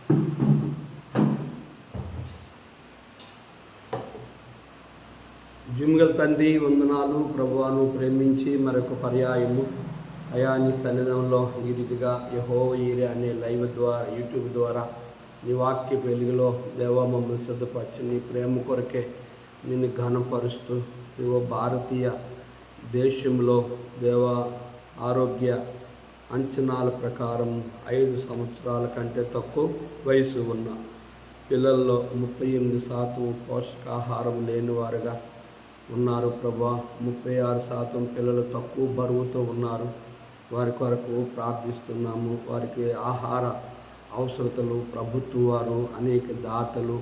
జిమ్గల్ తండ్రి వందనాలు ప్రభువాను ప్రేమించి మరొక పర్యాయము అయా నీ సన్నిధంలో ఈ రీతిగా యెహోవా ఈరే అనే లైవ్ ద్వారా యూట్యూబ్ ద్వారా నీ వాక్య వెలుగులో దేవా మమ్మల్ని సిద్ధపరచు. నీ ప్రేమ కొరకే నిన్ను ఘనపరుస్తూ భారతీయ దేశంలో దేవా ఆరోగ్య అంచనాల ప్రకారం 5 సంవత్సరాల కంటే తక్కువ వయసు ఉన్న పిల్లల్లో 38% పోషకాహారం లేని వారుగా ఉన్నారు ప్రభా. 36% పిల్లలు తక్కువ బరువుతో ఉన్నారు. వారి కొరకు ప్రార్థిస్తున్నాము. వారికి ఆహార అవసరతలు ప్రభుత్వం వారు అనేక దాతలు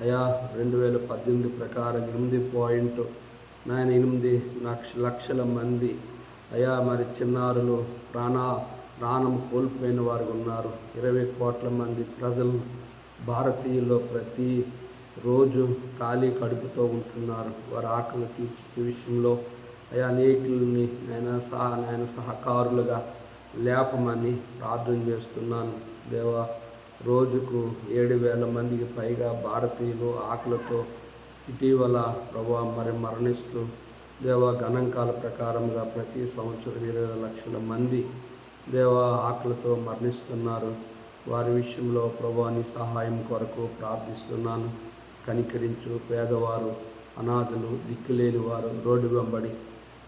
అయా 2018 ప్రకారం 8.8 లక్షల మంది అయా మరి చిన్నారులు ప్రాణం కోల్పోయిన వారు ఉన్నారు. 20 కోట్ల మంది ప్రజలు భారతీయుల్లో ప్రతి రోజు ఖాళీ కడుపుతో ఉంటున్నారు. వారి ఆకలి తీర్చే విషయంలో అయా అనేకుల్ని నేను సహకారులుగా లేపమని ప్రార్థన చేస్తున్నాను. దేవా రోజుకు 7,000 మందికి పైగా భారతీయులు ఆకలితో ఇటీవల ప్రభా మరి మరణిస్తూ దేవా గణాంకాల ప్రకారంగా ప్రతి సంవత్సరం 20 లక్షల మంది దేవా ఆకలితో మరణిస్తున్నారు. వారి విషయంలో ప్రభా నీ సహాయం కొరకు ప్రార్థిస్తున్నాను. కనికరించు. పేదవారు, అనాథలు, దిక్కులేని వారు రోడ్డు వెంబడి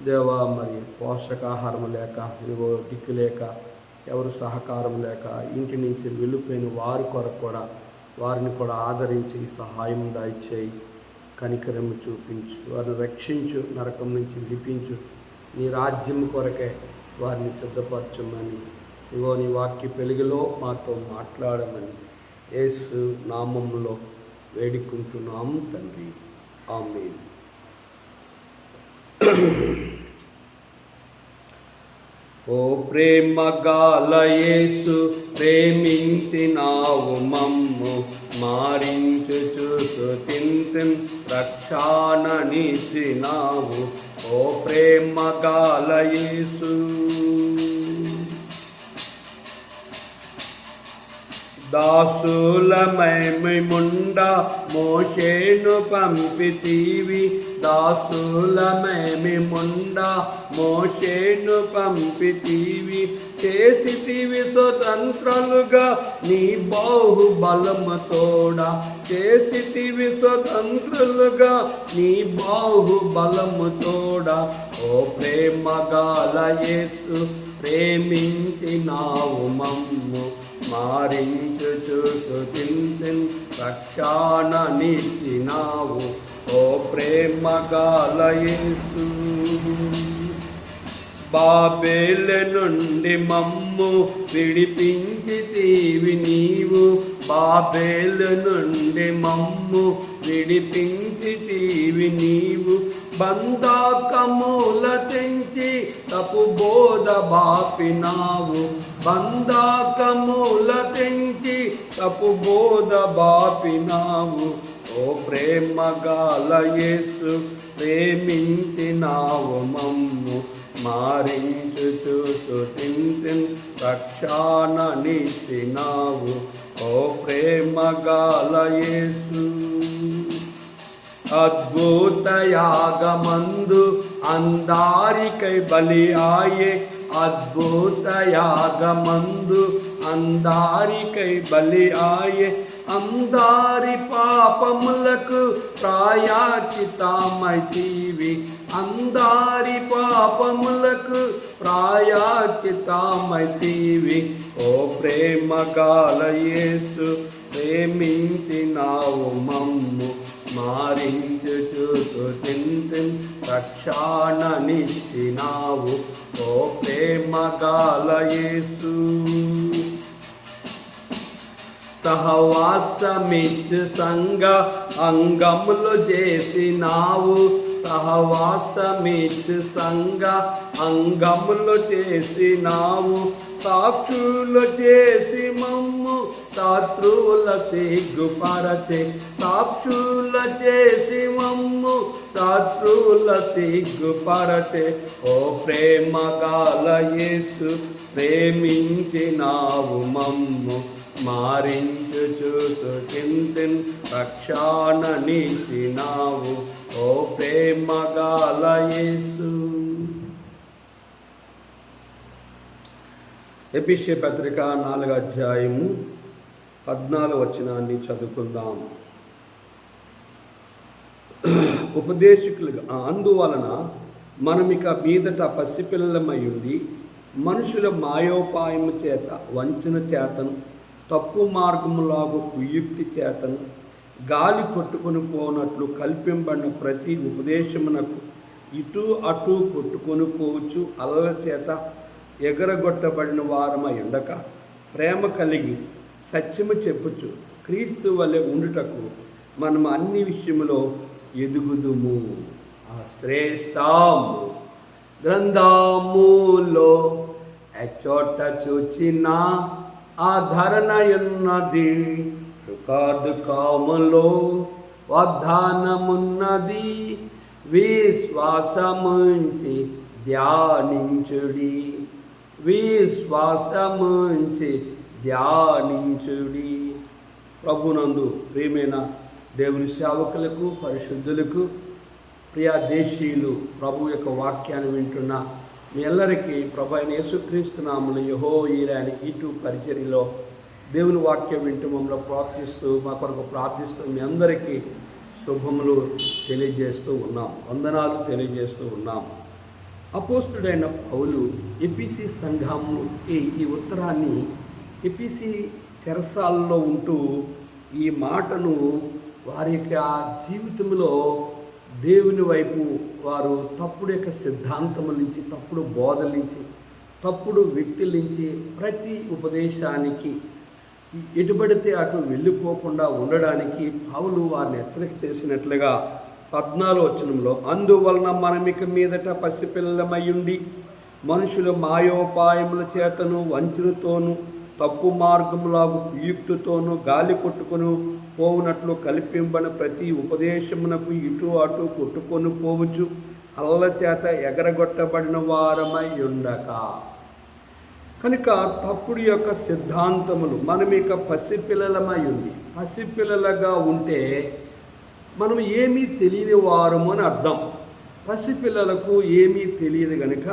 దేవా మరి పోషకాహారం లేక దిక్కు లేక ఎవరు సహకారం లేక ఇంటి నుంచి వెళ్ళిపోయిన వారి కొరకు కూడా వారిని కూడా ఆదరించి సహాయం దయచేయి. కనికరం చూపించు. వారిని రక్షించు. నరకం నుంచి విడిపించు. నీ రాజ్యం కొరకే వారిని సిద్ధపరచమని నీ వాక్య వెలుగులో మాతో మాట్లాడమని యేసు నామములో వేడుకుంటున్నాము తండ్రి. ఆమేన్. ఓ ప్రేమ గాల యేసు ప్రేమించినావు మమ్ము మారించుచు స్తుతింతున్ రక్షణనిచ్చినావు. ఓ ప్రేమ గాల యేసు దాసులమేముండా మోషేను పంపితీవి. దాసులమేముండా మోషేను పంపితీవి. చేసితివి స్వతంత్రులుగా నీ బాహుబలముతోడా. చేసితివి స్వతంత్రులుగా నీ బాహుబలముతోడా. ఓ ప్రేమ గాల యేసు ప్రేమించినావు మమ్ము మారించుచు స్తుతింతున్ రక్షణనిచ్చినావు. ఓ ప్రేమ గాల యేసు బాబేలు నుండి మమ్ము విడిపించితివి నీవు. బాబేలు నుండి మమ్ము విడిపించితివి నీవు. బంధకముల తెంచి తపు బోధ బాపినావు. బంధకముల తెంచి తపు బోధ బాపినావు. ఓ ప్రేమ గాల యేసు ప్రేమించినావు మమ్ము మారించుచు స్తుతింతున్ రక్షణనిచ్చినావు. ఓ ప్రేమ గాల యేసు అద్భుత యాగమందు అందారికై బలి ఆయే. అద్భుత యాగమందు అందారికై బలి ఆయే. అందారి పాపములకు ప్రాయశ్చిత్తమైతివి. అందారి పాపములకు ప్రాయశ్చిత్తమైతివి. ఓ ప్రేమ గాల యేసు ప్రేమించినావు మమ్ము మారించుచు స్తుతింతున్ రక్షణనిచ్చినావు. ఓ ప్రేమ గాల యేసు సహవాసమిచ్చు సంగ అంగములు చేసినావు. సహవాసమిచ్చు సంగ అంగములు చేసినావు. సాక్షులు చేసి మమ్ము శత్రువుల సిగ్గుపరచే. సాక్షుల చేసి మమ్ము శత్రువుల సిగ్గుపరచే. ఓ ప్రేమ గాల యేసు ప్రేమించినావు మమ్ము మారించుచు స్తుతింతున్ రక్షణనిచ్చినావు ఓ ప్రేమగల యేసు. ఎఫెసీయుల పత్రిక 4వ అధ్యాయము 14వ వచనాన్ని చదువుకుందాం. ఉపదేశకులుగా అందువలన మనమిక మీదట పసిపిల్లలమయ్యుండి మనుషుల మాయోపాయము చేత వంచన చేతను తప్పు మార్గములాగు కుయుక్తి చేతను గాలి కొట్టుకొని పోనట్లు కల్పింపబడిన ప్రతి ఉపదేశమునకు ఇటు అటు కొట్టుకొని పోవచ్చు అల్లల చేత ఎగరగొట్టబడిన వారమై ఉండక ప్రేమ కలిగి సత్యము చెప్పుచు క్రీస్తు వలె ఉండుటకు మనం అన్ని విషయములో ఎదుగుదుము. ఆ శ్రేష్టము గ్రంథములో ఎచ్చోట చూచిన ఆధరణయున్నది, రికార్డు కాములో వాగ్దానమున్నది, విశ్వాసముంచి ధ్యానించుడి, విశ్వాసముంచి ధ్యానించుడి. ప్రభునందు ప్రియమైన దేవుని సేవకులకు, పరిశుద్ధులకు, ప్రియా దేశీయులు, ప్రభు యొక్క వాక్యాన్ని వింటున్న మీ అందరికీ ప్రభు అయిన యేసుక్రీస్తు నామములో యెహోవా అనే యూట్యూబ్ పరిచర్యలో దేవుని వాక్యం వింటూ మమ్మల్ని ప్రార్థిస్తూ మా కొరకు ప్రార్థిస్తూ మీ అందరికీ శుభములు తెలియజేస్తూ ఉన్నాం, వందనాలు తెలియజేస్తూ ఉన్నాం. అపోస్తుడైన పౌలు ఎఫెసీ సంఘముకి ఈ ఉత్తరాన్ని ఎఫెసీ చెరసాలలో ఉంటూ ఈ మాటను వారి యొక్క జీవితంలో దేవుని వైపు వారు తప్పుడు యొక్క సిద్ధాంతముల నుంచి, తప్పుడు బోధల నుంచి, తప్పుడు వ్యక్తుల నుంచి ప్రతి ఉపదేశానికి ఎటుబడితే అటు వెళ్ళిపోకుండా ఉండడానికి పౌలు వారిని హెచ్చరిక చేసినట్లుగా 14వ వచనంలో అందువలన మనమిక మీదట పసిపిల్లలమయ్యుండి మనుషుల మాయోపాయముల చేతను వంచనతోనూ తప్పు మార్గములాగు కుయుక్తితోనూ గాలి కొట్టుకొని పోవునట్లు కల్పింబడిన ప్రతి ఉపదేశమునకు ఇటు అటు కొట్టుకొని పోవచ్చు అల్ల చేత ఎగరగొట్టబడిన వారమై ఉండక. కనుక తప్పుడు యొక్క సిద్ధాంతములు మనమిక పసిపిల్లలమై ఉంది. పసిపిల్లలుగా ఉంటే మనం ఏమీ తెలియని వారము అని అర్థం. పసిపిల్లలకు ఏమీ తెలియదు కనుక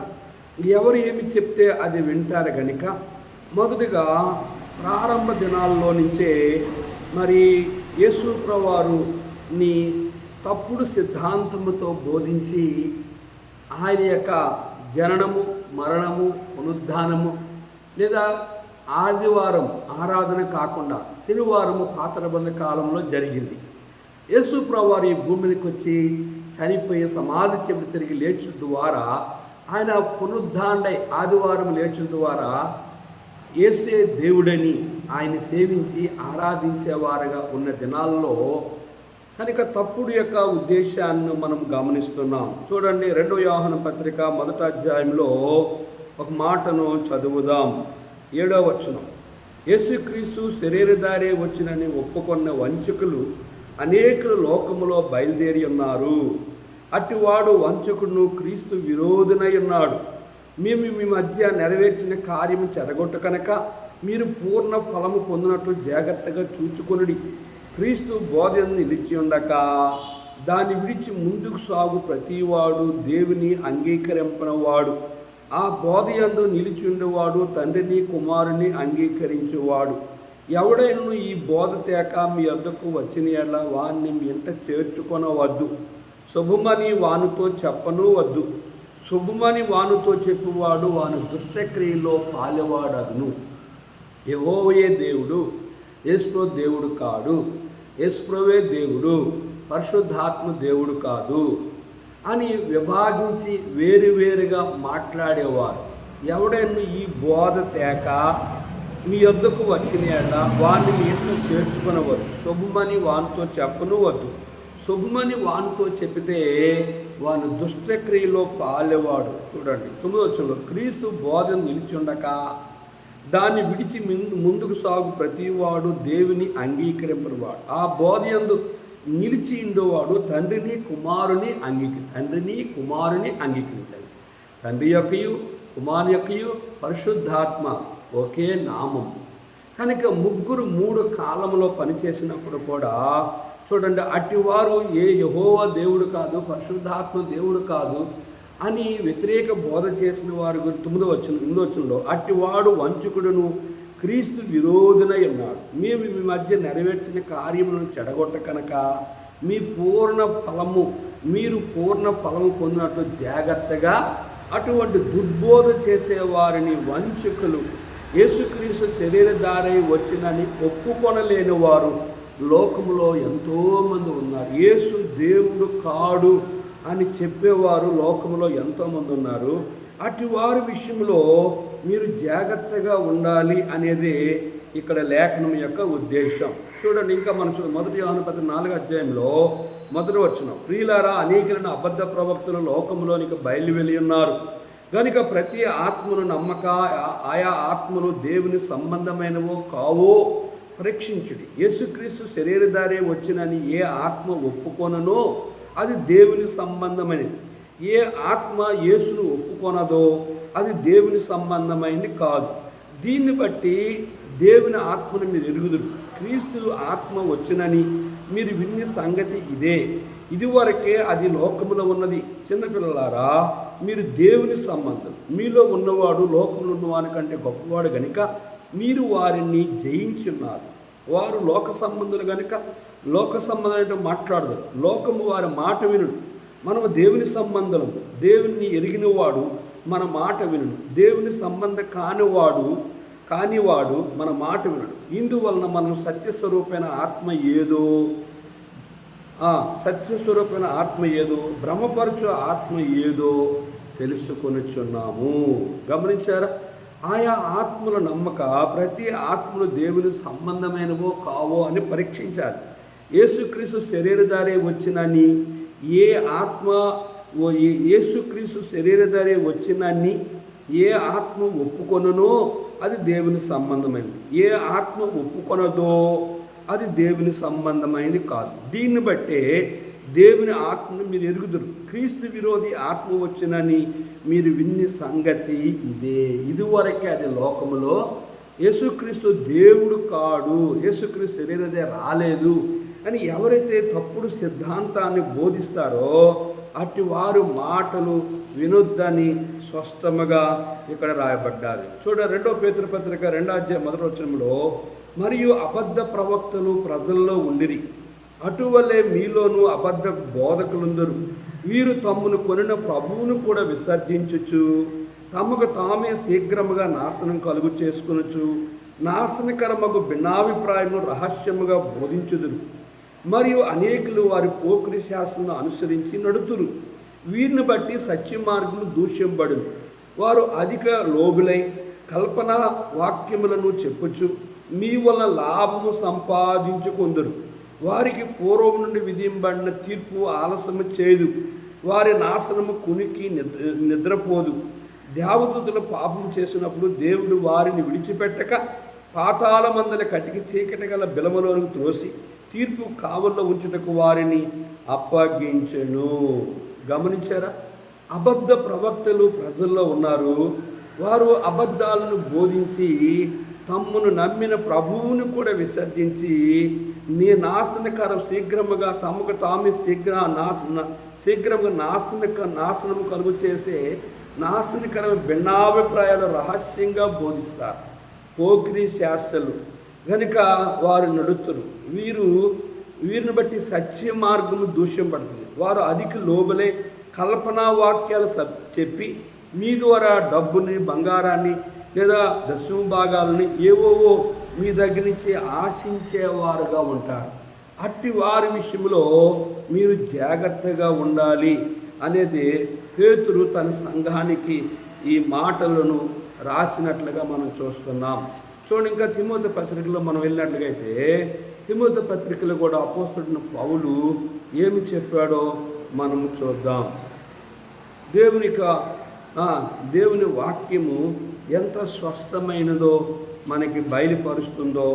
ఎవరు ఏమి చెప్తే అది వింటారు కనుక మొదటిగా ప్రారంభ దినాల్లో నుంచే మరి యేసు ప్రభువారిని తప్పుడు సిద్ధాంతముతో బోధించి ఆయన యొక్క జననము, మరణము, పునరుద్ధానము లేదా ఆదివారం ఆరాధన కాకుండా శనివారము పాత నిబంధన కాలంలో జరిగింది. యేసు ప్రభువారు ఈ భూమికి వచ్చి చనిపోయి సమాధి చెంది తిరిగి లేచిన ద్వారా ఆయన పునరుద్ధాండై ఆదివారం లేచిన ద్వారా యేసే దేవుడని ఆయన సేవించి ఆరాధించేవారుగా ఉన్న దినాల్లో కనుక తప్పుడు యొక్క ఉద్దేశాన్ని మనం గమనిస్తున్నాం. చూడండి 2వ యోహాను పత్రిక 1వ అధ్యాయంలో ఒక మాటను చదువుదాం. 7వ వచనం, యేసుక్రీస్తు శరీరధారే వచ్చినని ఒప్పుకొన్న వంచకులు అనేకులు లోకములో బయలుదేరి ఉన్నారు. అటివాడు వంచకుడును క్రీస్తు విరోధునై ఉన్నాడు. మేము మీ మధ్య నెరవేర్చిన కార్యము చెడగొట్టు కనుక మీరు పూర్ణ ఫలము పొందినట్లు జాగ్రత్తగా చూచుకొనుడి. క్రీస్తు బోధను నిలిచి ఉండక దాన్ని విడిచి ముందుకు సాగు ప్రతివాడు దేవుని అంగీకరింపనవాడు. ఆ బోధ యందు నిలిచి ఉండేవాడు తండ్రిని కుమారుని అంగీకరించేవాడు. ఎవడైనా ఈ బోధ తేక మీ వద్దకు వచ్చిన యెడల వారిని మీ ఇంట చేర్చుకొనవద్దు. శుభమని వానితో చెప్పను వద్దు. శుభమని వానితో చెప్పువాడు వాని దుష్టక్రియలో పాలెవాడగును. యెహోవాయే దేవుడు, యేసు దేవుడు కాడు. యేసువే దేవుడు, పరిశుద్ధాత్మ దేవుడు కాదు అని విభాగించి వేరువేరుగా మాట్లాడేవారు. ఎవడైనా ఈ బోధ తేక మీ వద్దకు వచ్చిన యెడల వారిని మీ ఇంట్లో చేర్చుకొనవద్దు. శుభమని వానితో చెప్పను వద్దు. శుభమని వానితో చెబితే వాని దుష్టక్రియలో పాలేవాడు. చూడండి 9వ వచనంలో, క్రీస్తు బోధను నిలిచి ఉండక దాన్ని విడిచి ముందుకు సాగు ప్రతివాడు దేవుని అంగీకరింపనివాడు. ఆ బోధ యందు నిలిచి ఉండేవాడు తండ్రిని కుమారుని అంగీకరించాలి. తండ్రి యొక్కయు కుమారు యొక్కయు పరిశుద్ధాత్మ ఒకే నామం. కనుక ముగ్గురు 3 కాలంలో పనిచేసినప్పుడు కూడా చూడండి, అట్టివారు యెహోవా దేవుడు కాదు, పరిశుద్ధాత్మ దేవుడు కాదు అని వ్యతిరేక బోధ చేసిన వారి గురించి 9వ వచనంలో అట్టివాడు వంచకుడును క్రీస్తు విరోధునై ఉన్నాడు. మేము మీ మధ్య నెరవేర్చిన కార్యములను చెడగొట్ట కనుక మీరు పూర్ణ ఫలము పొందినట్లు జాగ్రత్తగా అటువంటి దుర్బోధ చేసేవారిని వంచకులు, యేసుక్రీస్తు శరీరధారై వచ్చినని ఒప్పుకొనలేని వారు లోకములో ఎంతోమంది ఉన్నారు. యేసు దేవుడు కాడు అని చెప్పేవారు లోకంలో ఎంతోమంది ఉన్నారు. అటు వారి విషయంలో మీరు జాగ్రత్తగా ఉండాలి అనేది ఇక్కడ లేఖనం యొక్క ఉద్దేశం. చూడండి, ఇంకా మనం 1 యోహాను 4వ అధ్యాయంలో 1వ వచనం, ప్రియులారా, అనేకులైన అబద్ధ ప్రవక్తలు లోకంలోనికి బయలువెళ్ళి ఉన్నారు కనుక ప్రతి ఆత్మను నమ్మక ఆయా ఆత్మలు దేవుని సంబంధమైనవో కావో పరీక్షించుడి. యేసుక్రీస్తు శరీరధారే వచ్చినని ఏ ఆత్మ ఒప్పుకొననో అది దేవుని సంబంధమైనది. ఏ ఆత్మ యేసును ఒప్పుకొనదో అది దేవుని సంబంధమైనది కాదు. దీన్ని బట్టి దేవుని ఆత్మను మీరు ఎరుగుదురు. క్రీస్తు ఆత్మ వచ్చినని మీరు విన్న సంగతి ఇదే. ఇదివరకే అది లోకములో ఉన్నది. చిన్నపిల్లలారా, మీరు దేవుని సంబంధం, మీలో ఉన్నవాడు లోకంలో ఉన్నవాని కంటే గొప్పవాడు గనుక మీరు వారిని జయించున్నారు. వారు లోక సంబంధులు కనుక లోక సంబంధం మాట్లాడదు, లోకము వారి మాట వినుడు. మనము దేవుని సంబంధం, దేవుని ఎరిగినవాడు మన మాట వినుడు. దేవుని సంబంధం కానివాడు మన మాట వినుడు. ఇందువలన మనం సత్యస్వరూపమైన ఆత్మ ఏదో భ్రమపరచు ఆత్మ ఏదో తెలుసుకొనిచున్నాము. గమనించారా? ఆయా ఆత్మల నమ్మక ప్రతి ఆత్మలు దేవుని సంబంధమైనవో కావో అని పరీక్షించాలి. యేసుక్రీస్తు శరీరధారే వచ్చినని యేసుక్రీస్తు శరీరధారే వచ్చినని ఏ ఆత్మ ఒప్పుకొననో అది దేవుని సంబంధమైనది. ఏ ఆత్మ ఒప్పుకొనదో అది దేవుని సంబంధమైనది కాదు. దీన్ని బట్టే దేవుని ఆత్మను మీరు ఎరుగుదురు. క్రీస్తు విరోధి ఆత్మ వచ్చినని మీరు విన్న సంగతి ఇదే. ఇదివరకే అది లోకములో యేసుక్రీస్తు దేవుడు కాడు, యేసుక్రీస్తు శరీరదే రాలేదు అని ఎవరైతే తప్పుడు సిద్ధాంతాన్ని బోధిస్తారో అటు వారు మాటలు వినొద్దని స్పష్టముగా ఇక్కడ రాయబడ్డారు. చూడ 2వ పేతురు పత్రిక 2వ అధ్యాయం 1వ వచనంలో, మరియు అబద్ధ ప్రవక్తలు ప్రజల్లో ఉండిరి, అటువలే మీలోనూ అబద్ధ బోధకులుందరు. వీరు తమ్మును కొనిన ప్రభువును కూడా విసర్జించుచు తమకు తామే శీఘ్రముగా నాశనం కలుగు చేసుకొనుచు నాశనకరమగు భిన్నాభిప్రాయము రహస్యముగా బోధించుదురు. మరియు అనేకులు వారి పోకిరి శాస్త్రమును అనుసరించి నడుతురు. వీరిని బట్టి సత్య మార్గులు దూష్యంబడును. వారు అధిక లోబులై కల్పన వాక్యములను చెప్పుచు మీ వలన లాభము సంపాదించుకొందురు. వారికి పూర్వం నుండి విధింపబడిన తీర్పు ఆలస్యము చేయదు. వారి నాశనము కునికి నిద్రపోదు. దేవదూతలు పాపం చేసినప్పుడు దేవుడు వారిని విడిచిపెట్టక పాతాళమందల కటికి చీకటి గల బిలమలోనికి త్రోసి తీర్పు కావల్లో ఉంచుటకు వారిని అప్పగించెను. గమనించారా? అబద్ధ ప్రవక్తలు ప్రజల్లో ఉన్నారు. వారు అబద్ధాలను బోధించి తమ్మును నమ్మిన ప్రభువును కూడా విసర్జించి నీ నాశనకరం శీఘ్రముగా తమకు తామే శీఘ్రముగా నాశనము కలుగు చేసే నాశనకరమైన భిన్నాభిప్రాయాలు రహస్యంగా బోధిస్తారు. పోకిరి శాస్త్రలు కనుక వారు నడుతురు. వీరిని బట్టి సత్య మార్గము దూష్యం పడుతుంది. వారు అధిక లోబలే కల్పనా వాక్యాలు చెప్పి మీ ద్వారా డబ్బుని, బంగారాన్ని లేదా దశమ భాగాలని ఏవోవో మీ దగ్గర నుంచి ఆశించేవారుగా ఉంటారు. అట్టి వారి విషయంలో మీరు జాగ్రత్తగా ఉండాలి అనేది పేతురు తన సంఘానికి ఈ మాటలను రాసినట్లుగా మనం చూస్తున్నాం. చూడండి, ఇంకా తిమోతి పత్రికలో మనం వెళ్ళినట్లుగైతే తిమోతి పత్రికలో కూడా అపోస్తలుడైన పౌలు ఏమి చెప్పాడో మనము చూద్దాం. దేవుని వాక్యము ఎంత స్పష్టమైనదో మనకి బయలుపరుస్తుందో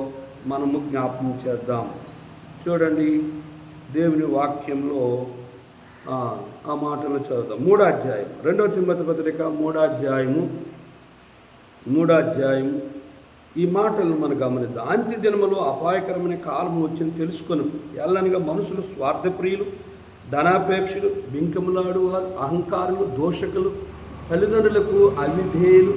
మనము జ్ఞాపకం చేద్దాం. చూడండి, దేవుని వాక్యంలో ఆ మాటలు చదువుతాం. 3వ అధ్యాయం 2వ తిమోతి పత్రిక 3వ అధ్యాయం ఈ మాటలను మనం గమనిద్దాం. అంత్య దినములో అపాయకరమైన కాలం వచ్చింది తెలుసుకొని ఎల్లనిగా మనుషులు స్వార్థప్రియులు, ధనాపేక్షలు, బింకములాడువారు, అహంకారులు, దోషకులు, తల్లిదండ్రులకు అవిధేయులు,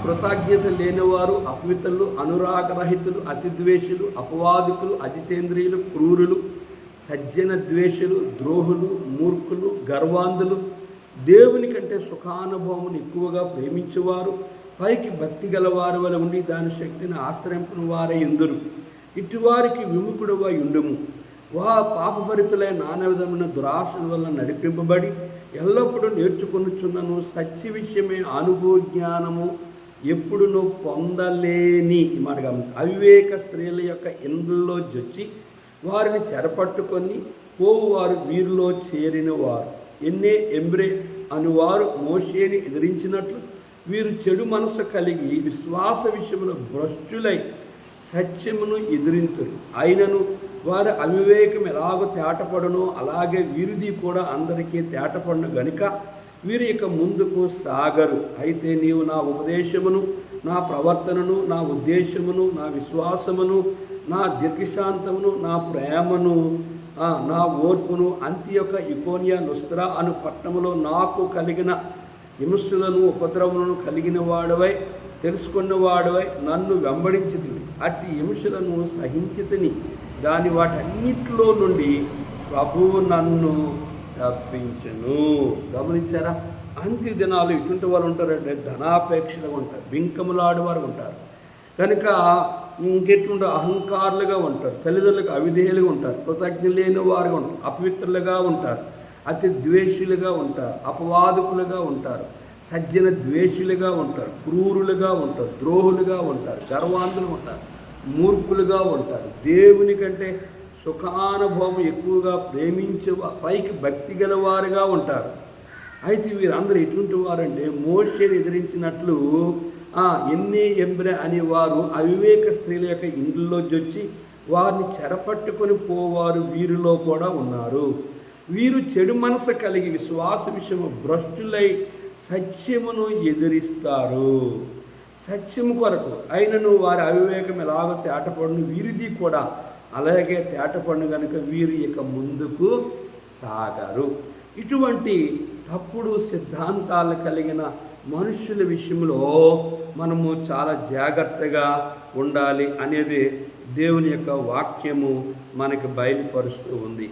కృతజ్ఞత లేనివారు, అపవిత్రులు, అనురాగరహితులు, అతిద్వేషులు, అపవాదికులు, అజితేంద్రియులు, క్రూరులు, సజ్జన ద్వేషులు, ద్రోహులు, మూర్ఖులు, గర్వాంధులు, దేవుని కంటే సుఖానుభవమును ఎక్కువగా ప్రేమించేవారు, పైకి భక్తి గలవారి వల్ల ఉండి దాని శక్తిని ఆశ్రయించిన వారే ఎందురు. ఇటువారికి విముఖుడుగా ఉండుము. పాపభరితులైన నానా విధమైన దురాశల వల్ల నడిపింపబడి ఎల్లప్పుడూ నేర్చుకొనుచున్నను సత్య విషయమే అనుభవ జ్ఞానము ఎప్పుడునూ పొందలేని ఈ మాట అవివేక స్త్రీల యొక్క ఇండ్లలో జొచ్చి వారిని చెరపట్టుకొని పోవువారు వీరిలో చేరిన వారు. ఎన్నే ఎంబ్రే అనువారు మోషేని ఎదిరించినట్లు వీరు చెడు మనసు కలిగి విశ్వాస విషయంలో భ్రష్టులై సత్యమును ఎదిరింతురు. అయినను వారి అవివేకం ఎలాగో తేటపడనో అలాగే వీరిది కూడా అందరికీ తేటపడను గనుక వీరు ఇక ముందుకు సాగరు. అయితే నీవు నా ఉపదేశమును, నా ప్రవర్తనను, నా ఉద్దేశమును, నా విశ్వాసమును, నా దీర్ఘశాంతమును, నా ప్రేమను, నా ఓర్పును అంత్యొక ఇకోనియా లుస్త్రా అను పట్టణములో నాకు కలిగిన హింసలను ఉపద్రవములను కలిగిన వాడవై తెలుసుకున్న వాడవై నన్ను వెంబడించితివి. అట్టి హింసలను సహించితిని. దాని వాటన్నిటిలో నుండి ప్రభువు నన్ను తప్పించను. గమనించారా? అంత్య దినాలు ఇటువంటి వాళ్ళు ఉంటారంటే ధనాపేక్షలుగా ఉంటారు, బింకములాడేవారు ఉంటారు, కనుక ఇంకెట్లుంటారు, అహంకారులుగా ఉంటారు, తల్లిదండ్రులకు అవిధేయులుగా ఉంటారు, కృతజ్ఞ లేని వారుగా ఉంటారు, అపవిత్రులుగా ఉంటారు, అతి ద్వేషులుగా ఉంటారు, అపవాదకులుగా ఉంటారు, సజ్జన ద్వేషులుగా ఉంటారు, క్రూరులుగా ఉంటారు, ద్రోహులుగా ఉంటారు, గర్వాంధులు ఉంటారు, మూర్ఖులుగా ఉంటారు, దేవుని కంటే సుఖానుభవం ఎక్కువగా ప్రేమించే పైకి భక్తి గలవారుగా ఉంటారు. అయితే వీరందరూ ఎటువంటి వారంటే మోషేని ఎదిరించినట్లు ఎన్నే ఎంబ్రె అనే వారు అవివేక స్త్రీల యొక్క ఇండ్లలో జొచ్చి వారిని చెరపట్టుకొని పోవారు వీరిలో కూడా ఉన్నారు. వీరు చెడు మనసు కలిగి విశ్వాస విషయము భ్రష్టులై సత్యమును ఎదిరిస్తారు. సత్యము కొరకు అయినను వారి అవివేకం ఎలాగో తేటపడును వీరిది కూడా అలాగే తేటపడును కనుక వీరు ఇక ముందుకు సాగరు. ఇటువంటి తప్పుడు సిద్ధాంతాలు కలిగిన మనుషుల విషయంలో మనము చాలా జాగ్రత్తగా ఉండాలి అనేది దేవుని యొక్క వాక్యము మనకు బయలుపరుస్తూ ఉంది.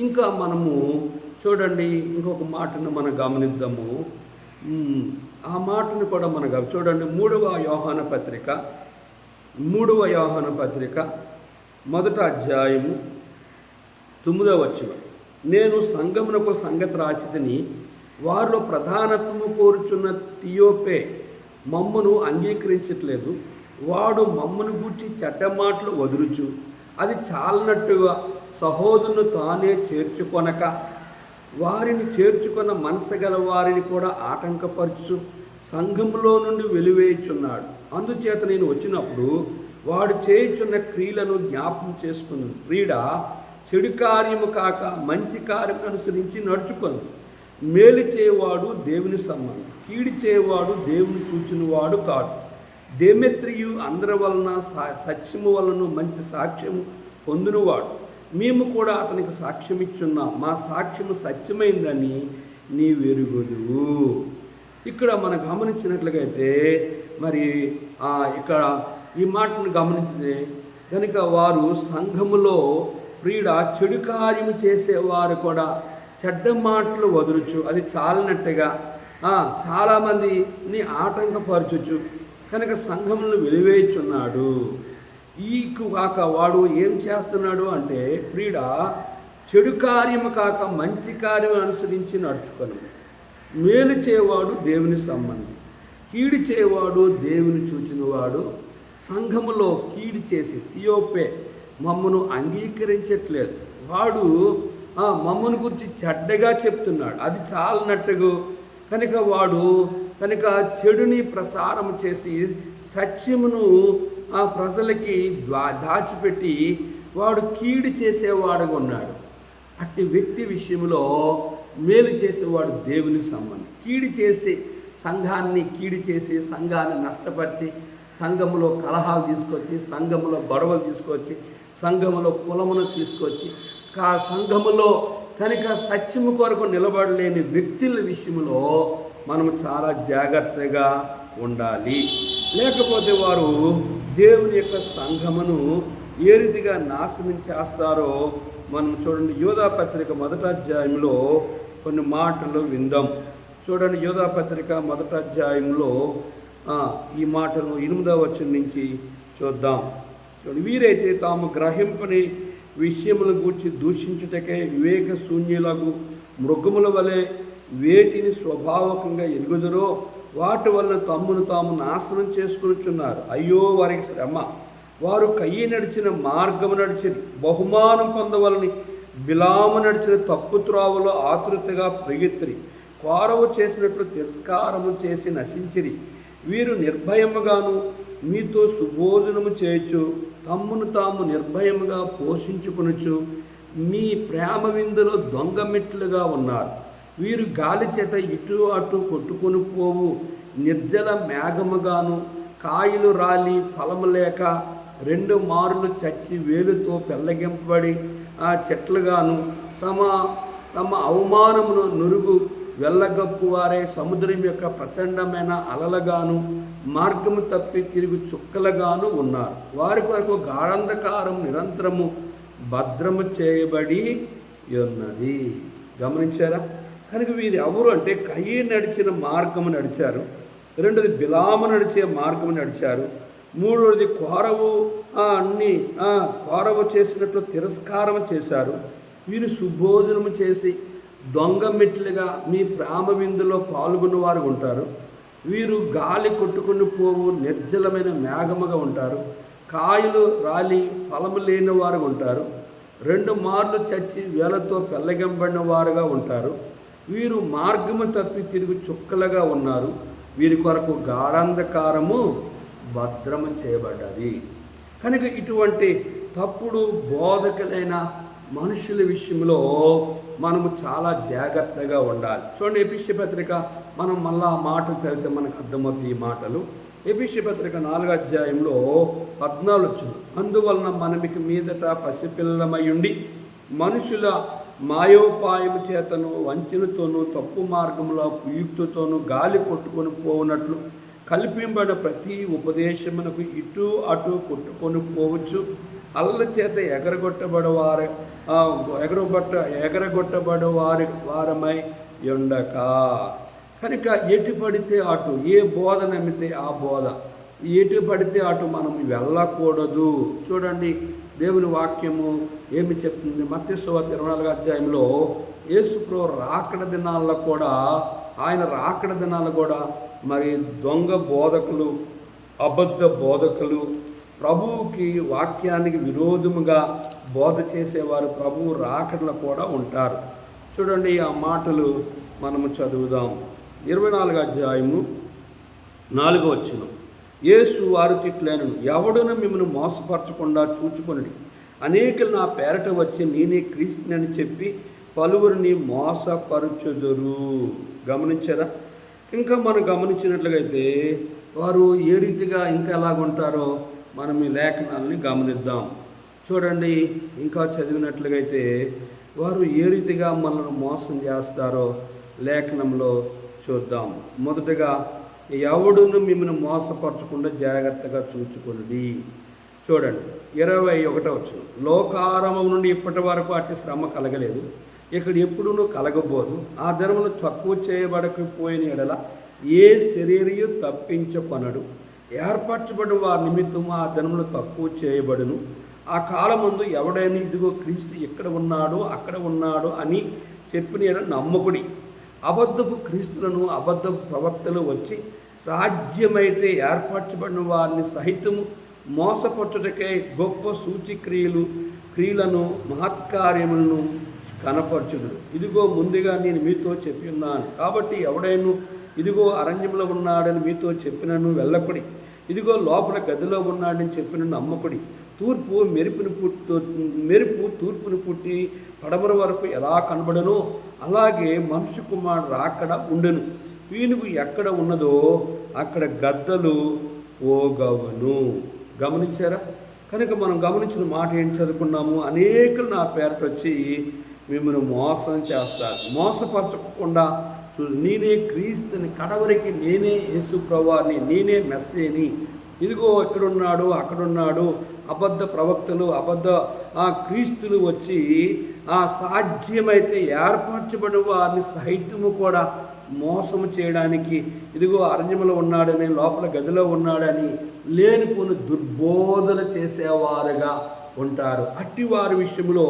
ఇంకా మనము చూడండి, ఇంకొక మాటను మనం గమనిద్దాము. ఆ మాటను కూడా మనం చూడండి. 3వ యోహాన పత్రిక 1వ అధ్యాయము 9వ వచనం. నేను సంఘమునకు సంగతి రాసితిని, వారిలో ప్రధానత్వము కోరుచున్న తియోపే మమ్మను అంగీకరించట్లేదు. వాడు మమ్మను గూర్చి చెడ్డ మాటలు వదులుచు అది చాలనట్టుగా సహోదరును తానే చేర్చుకొనక వారిని చేర్చుకున్న మనసు గల వారిని కూడా ఆటంకపరచు సంఘంలో నుండి వెలివేయుచున్నాడు. అందుచేత నేను వచ్చినప్పుడు వాడు చేయుచున్న క్రియలను జ్ఞాపకం చేసుకున్నాను. క్రీడ చెడు కార్యము కాక మంచి కార్యం అనుసరించి నడుచుకొని మేలు చేయవాడు దేవుని సంబంధం, కీడి చేయవాడు దేవుని చూచినవాడు కాడు. దేమెత్రియు అందరి వలన సత్యము వలన మంచి సాక్ష్యము పొందినవాడు. మేము కూడా అతనికి సాక్ష్యం ఇచ్చున్నాం. మా సాక్ష్యము సత్యమైందని నీవెరుగుదువు. ఇక్కడ మనం గమనించినట్లయితే మరి ఇక్కడ ఈ మాటను గమనించితే కనుక వారు సంఘములో ప్రియుడ చెడు కార్యము చేసేవారు కూడా చెడ్డ మాటలు వదులుచు అది చాలినట్టుగా చాలామందిని ఆటంకపరచుచు కనుక సంఘములను వెలివేయుచున్నాడు. ఈ కాక వాడు ఏం చేస్తున్నాడు అంటే ప్రియుడ చెడు కార్యము కాక మంచి కార్యం అనుసరించి నడుచుకొని మేలు చేయవాడు దేవుని సంబంధి, కీడు చేయవాడు దేవుని చూచినవాడు. సంఘములో కీడు చేసి తియోపే మమ్మను అంగీకరించట్లేదు. వాడు మమ్మను గురించి చెడ్డగా చెప్తున్నాడు, అది చాలనట్టుగా కనుక వాడు చెడుని ప్రసారం చేసి సత్యమును ప్రజలకి దాచిపెట్టి వాడు కీడు చేసేవాడుగా ఉన్నాడు. అట్టి వ్యక్తి విషయంలో మేలు చేసేవాడు దేవుని సంబంధం, కీడు చేసి సంఘాన్ని కీడు చేసి సంఘాన్ని నష్టపరిచి సంఘములో కలహాలు తీసుకొచ్చి, సంఘములో గొడవలు తీసుకొచ్చి, సంఘములో కులమును తీసుకొచ్చి, సంఘములో కనుక సత్యము కొరకు నిలబడలేని వ్యక్తుల విషయంలో మనము చాలా జాగ్రత్తగా ఉండాలి. లేకపోతే వారు దేవుని యొక్క సంఘమును ఏ రీతిగా నాశనం చేస్తారో మనం చూడండి. యోధా పత్రిక 1వ అధ్యాయంలో కొన్ని మాటలు విందాం. చూడండి, యోధా పత్రిక 1వ అధ్యాయంలో ఈ మాటలు 8వ వచనం నుంచి చూద్దాం. వీరైతే తాము గ్రహింపని విషయములను గూర్చి దూషించుటకే వివేక శూన్యులకు మృగముల వలె వేటిని స్వభావకంగా ఎరుగుదరో వాటి వలన తమ్మును తాము నాశనం చేసుకునిచున్నారు. అయ్యో వారికి శ్రమ! వారు కయ్యి నడిచిన మార్గము నడిచిరి, బహుమానం పొందవలని బిలాము నడిచిన తప్పు త్రోవలో ఆతృతగా పరిగెత్తిరి, కోరవు చేసినట్లు తిరస్కారము చేసి నశించిరి. వీరు నిర్భయముగాను మీతో సుభోజనము చేయొచ్చు, తమ్మును తాము నిర్భయముగా పోషించుకొనొచ్చు, మీ ప్రేమ విందులో దొంగమిట్లుగా ఉన్నారు. వీరు గాలి చేత ఇటు అటు కొట్టుకొని పోవు నిర్జల మేఘముగాను, కాయలు రాలి ఫలము లేక 2 మారులు చచ్చి వేలుతో పెళ్ళగింపబడి చెట్లుగాను, తమ అవమానమును నురుగు వెళ్ళగప్పు వారే సముద్రం యొక్క ప్రచండమైన అలలుగాను, మార్గము తప్పి తిరుగు చుక్కలుగాను ఉన్నారు. వారి కొరకు గాఢంధకారం నిరంతరము భద్రము చేయబడి ఉన్నది. గమనించారా? కనుక వీరు ఎవరు అంటే కయ్యి నడిచిన మార్గము నడిచారు, 2వది బిలాము నడిచే మార్గము నడిచారు, 3వది కోరవు చేసినట్లు తిరస్కారం చేశారు. వీరు సుభోజనము చేసి దొంగ మెట్లుగా మీ ప్రేమ విందులో పాల్గొన్న వారు ఉంటారు. వీరు గాలి కొట్టుకుని పోవు నిర్జలమైన మేఘముగా ఉంటారు, కాయలు రాలి ఫలము లేని వారు ఉంటారు, 2 మార్లు చచ్చి వేలతో పెళ్ళగింపబడిన వారుగా ఉంటారు. వీరు మార్గము తప్పి తిరుగు చుక్కలుగా ఉన్నారు. వీరి కొరకు గాఢంధకారము భద్రము చేయబడ్డది. కనుక ఇటువంటి తప్పుడు బోధకులైన మనుషుల విషయంలో మనము చాలా జాగ్రత్తగా ఉండాలి. చూడండి, ఎఫెసీ పత్రిక మనం మళ్ళా ఆ మాటలు చదివితే మనకు అర్థమవుతుంది. ఈ మాటలు ఎఫెసీ పత్రిక 4వ అధ్యాయంలో 14 వచ్చింది. అందువలన మనమికి మీదట పసిపిల్లమయుండి మనుషుల మాయోపాయము చేతను వంచనతోనూ తప్పు మార్గంలో కుయుక్తితోనూ గాలి కొట్టుకొని పోవునట్లు కల్పింపబడిన ప్రతి ఉపదేశమునకు ఇటు అటు కొట్టుకొని పోవచ్చు, అల్ల చేత ఎగరగొట్టబడే వారమై ఉండక. కనుక ఎటు పడితే అటు, ఏ బోధ నమ్మితే ఆ బోధ, ఎటు పడితే అటు మనం వెళ్ళకూడదు. చూడండి, దేవుని వాక్యము ఏమి చెప్తుంది? మత్తయి సువార్త 24వ అధ్యాయంలో యేసుప్రభు రాకడ దినాల్లో కూడా, ఆయన రాకడ దినాల్లో కూడా మరి దొంగ బోధకులు, అబద్ధ బోధకులు, ప్రభువుకి వాక్యానికి విరోధముగా బోధ చేసేవారు ప్రభువు రాకడలో కూడా ఉంటారు. చూడండి, ఆ మాటలు మనము చదువుదాం. 24వ అధ్యాయము 4వ వచనం. యేసు వారు తిట్లైనను, ఎవడును మిమ్మల్ని మోసపరచకుండా చూచుకొనుడి. అనేకులు నా పేరట వచ్చి నేనే క్రీస్తుని చెప్పి పలువురిని మోసపరచుదురు. గమనించారా? ఇంకా మనం గమనించినట్లయితే వారు ఏ రీతిగా ఇంకా ఎలాగుంటారో మనం ఈ లేఖనాలని గమనిద్దాం. చూడండి, ఇంకా చదివినట్లయితే వారు ఏ రీతిగా మనల్ని మోసం చేస్తారో లేఖనంలో చూద్దాం. మొదటగా, ఎవడును మిమ్మల్ని మోసపరచకుండా జాగ్రత్తగా చూచుకున్నది. చూడండి, 21వ వచనం. లోకారంభం నుండి ఇప్పటి వరకు అట్టి శ్రమ కలగలేదు, ఇక్కడ ఎప్పుడూ కలగబోదు. ఆ ధర్మను తక్కువ చేయబడకపోయిన ఎడల ఏ శరీరయు తప్పించకొనడు. ఏర్పరచబడిన వారి నిమిత్తము ఆ ధర్మను తక్కువ చేయబడును. ఆ కాలమందు ఎవడైనా ఇదిగో క్రీస్తు ఇక్కడ ఉన్నాడు, అక్కడ ఉన్నాడు అని చెప్పిన నమ్మకుడి. అబద్ధపు క్రీస్తులను, అబద్ధపు ప్రవక్తలు వచ్చి సాధ్యమైతే ఏర్పరచబడిన వారిని సహితము మోసపరచుటకై గొప్ప క్రియలను మహత్కార్యములను కనపరచుదురు. ఇదిగో ముందుగా నేను మీతో చెప్పి ఉన్నాను. కాబట్టి ఎవడైనా ఇదిగో అరణ్యంలో ఉన్నాడని మీతో చెప్పినను వెళ్ళకుడి, ఇదిగో లోపల గదిలో ఉన్నాడని చెప్పిన నమ్మకుడి. మెరుపు తూర్పును పుట్టి పడమర వరకు ఎలా కనబడనో అలాగే మనుష్య కుమారుడు రాకడ ఉండెను. పీనుగు ఎక్కడ ఉన్నదో అక్కడ గద్దలు పోగవును. గమనించారా? కనుక మనం గమనించిన మాట ఏం చదువుకున్నాము? అనేకులు నా పేరట వచ్చి మిమ్మల్ని మోసం చేస్తారు, మోసపరచకుండా నేనే క్రీస్తుని, కడవరికి నేనే యేసు ప్రభువాని, నేనే మెస్సీని, ఇదిగో ఎక్కడున్నాడు అక్కడున్నాడు, అబద్ధ ప్రవక్తలు, అబద్ధ క్రీస్తులు వచ్చి సాధ్యమైతే ఏర్పరచబడిన వారిని సహితము కూడా మోసము చేయడానికి, ఇదిగో అరణ్యంలో ఉన్నాడని, లోపల గదిలో ఉన్నాడని లేనిపోని దుర్బోధన చేసేవారుగా ఉంటారు. అట్టి వారి విషయంలో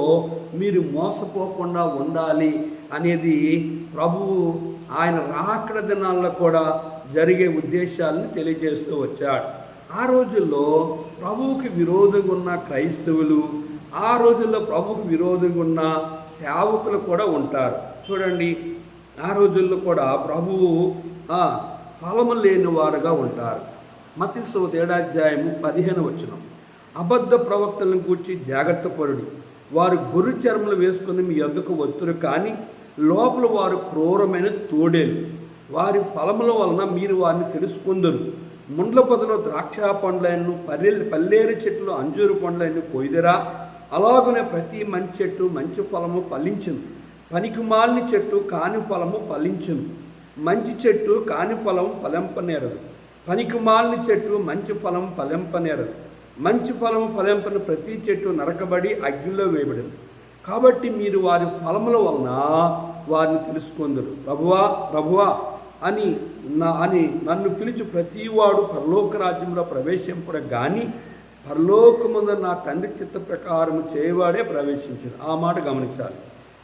మీరు మోసపోకుండా ఉండాలి అనేది ప్రభువు ఆయన రాకడ దినాల్లో కూడా జరిగే ఉద్దేశాలను తెలియజేస్తూ వచ్చాడు. ఆ రోజుల్లో ప్రభువుకి విరోధంగా ఉన్న క్రైస్తవులు, ఆ రోజుల్లో ప్రభువుకి విరోధంగా ఉన్న సేవకులు కూడా ఉంటారు. చూడండి, ఆ రోజుల్లో కూడా ప్రభువు ఫలము లేని వారుగా ఉంటారు. మత్తయి సువార్త 7వ అధ్యాయము 15వ వచనం, అబద్ధ ప్రవక్తలను గూర్చి జాగ్రత్త పరుడి, వారు గొర్రె చర్మలు వేసుకుని మీ యొద్దకు వత్తురు, కానీ లోపల వారు క్రూరమైన తోడేలు, వారి ఫలముల వలన మీరు వారిని తెలుసుకుందరు. ముండ్ల పొదలో ద్రాక్ష పండ్లను, పల్లేరు చెట్లు అంజూరు పండ్లను కొయ్యదరా? అలాగనే ప్రతి మంచి చెట్టు మంచి ఫలము ఫలించును, పనికిమాలిన చెట్టు కాని ఫలము ఫలించును. మంచి చెట్టు కాని ఫలం ఫలింపనేరదు, పనికిమాలిన చెట్టు మంచి ఫలం ఫలింపనేరదు. మంచి ఫలము ఫలింపని ప్రతి చెట్టు నరకబడి అగ్నిలో వేయబడింది. కాబట్టి మీరు వారి ఫలముల వలన వారిని తెలుసుకుందరు. ప్రభువా ప్రభువా అని నన్ను పిలిచి ప్రతివాడు పరలోక రాజ్యంలో ప్రవేశింపడ కానీ పరలోకముందు నా తండ్రి చిత్త ప్రకారం చేయవాడే ప్రవేశించాడు. ఆ మాట గమనించాలి.